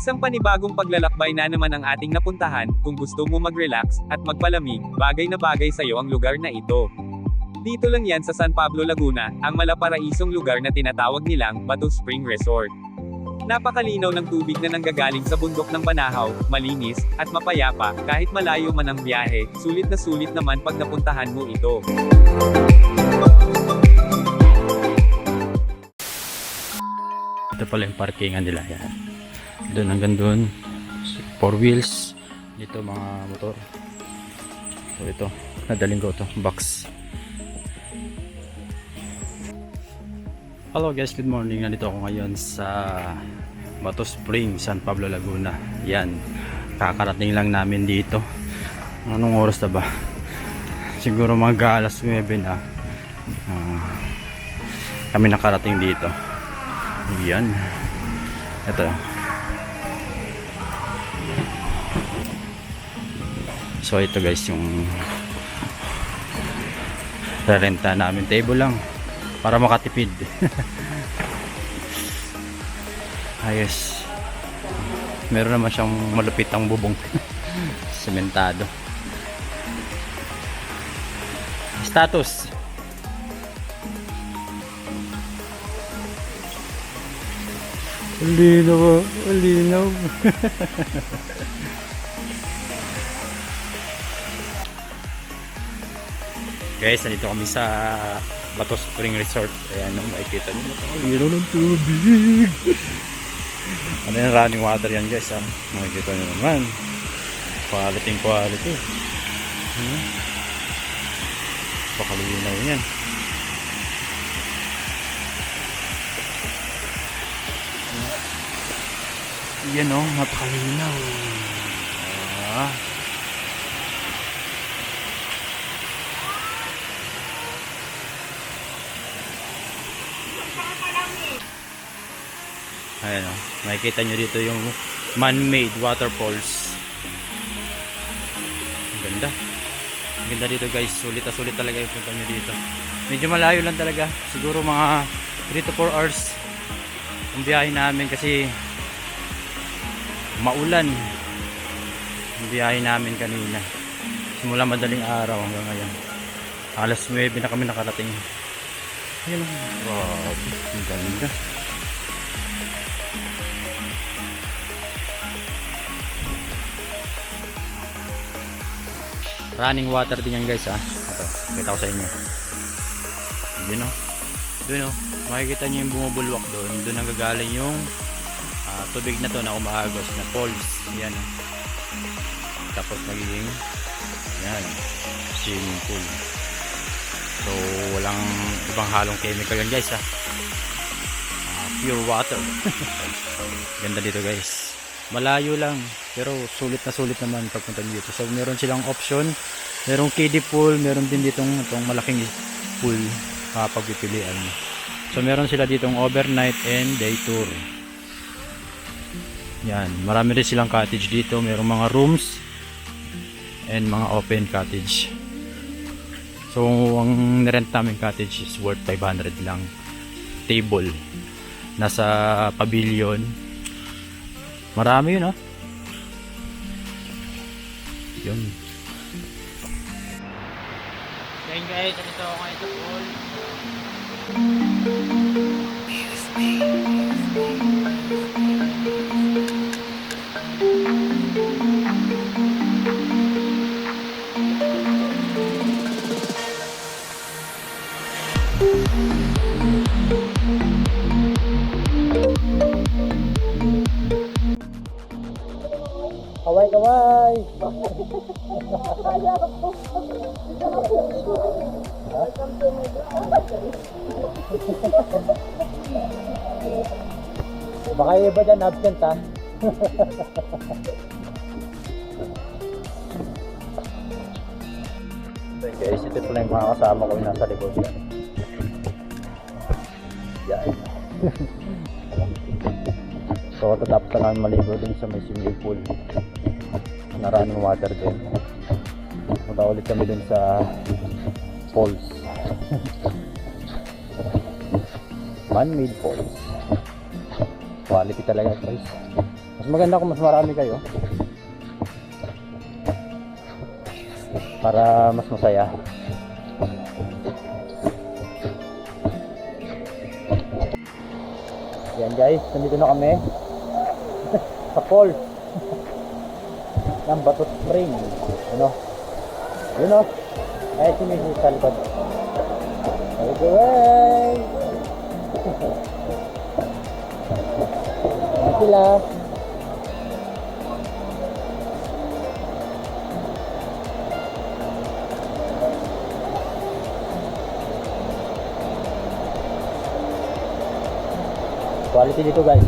Isang panibagong paglalakbay na naman ang ating napuntahan. Kung gusto mo mag-relax at magpalamig, bagay na bagay sa'yo ang lugar na ito. Dito lang yan sa San Pablo, Laguna, ang malaparaisong lugar na tinatawag nilang Bato Spring Resort. Napakalinaw ng tubig na nanggagaling sa bundok ng Banahaw, malinis, at mapayapa, kahit malayo man ang biyahe, sulit na sulit naman pag napuntahan mo ito. Ito pala yung parkingan nila, yan. Doon hanggang doon, 4 wheels, dito mga motor. So ito, nadaling ko ito, box. Hello guys, good morning. Nandito ako ngayon sa Bato Spring, San Pablo, Laguna. Yan, kakarating lang namin dito. Anong oras na ba? Siguro mga alas 9 na. Kami nakarating dito. Yan, ito. So ito guys yung renta namin, table lang para makatipid. Ayos, meron naman siyang malupitang bubong. Sementado. Status linaw, linaw. Guys, nandito kami sa Bato Spring Resort. Ayan, makikita nyo, linaw ng tubig. Ano yung running water yan guys, ha? Makikita nyo naman, quality quality. Pakalinaw yan. Yan o, napakalinaw. Ayan o, makikita nyo dito yung man-made waterfalls. Ang ganda. Ang ganda dito guys, sulit na sulit talaga yung punta nyo dito. Medyo malayo lang talaga, siguro mga 3 to 4 hours ang biyahe namin kasi maulan ang biyahe namin kanina. Simula madaling araw hanggang ngayon. Alas 9 na kami nakarating. Ayan, wow, ang ganda. Running water din yan guys, ha. Ito, kita ko sa inyo. Yun o. Doon o. Makikita nyo yung bumubulwak doon. Doon ang gagaling yung tubig na to na umaagos na falls. Yan o. Tapos magiging yan, swimming pool. So walang ibang halong chemical yan guys, ha. Pure water. Ganda dito guys. Malayo lang pero sulit na sulit naman pagpunta dito. So meron silang option, merong kiddie pool, meron din ditong itong malaking pool pagpipilian. So meron sila ditong overnight and day tour. Yan, marami rin silang cottage dito, merong mga rooms and mga open cottage. So ang nirent namin cottage is worth 500 lang. Table nasa pavilion. Marami yun, oh. Yun. Yan guys, ito ako ngayon sa pool. Kaway, kaway! Baka yung iba dyan absent, ha? Okay guys, ito pala yung mga kasama ko yung nasa likod yan. Yan. So tatapos na namin maligo din sa may swimming pool na running water din. Punta ulit kami dun sa falls. Man-made falls. Quality talaga guys. Mas maganda kung mas marami kayo. Para mas masaya. Yan guys, nandito na kami sa falls ng Bato Spring. Ano? Yun o. Ay, si Mrs. sa likod. Hey! Ano sila? Quality dito guys.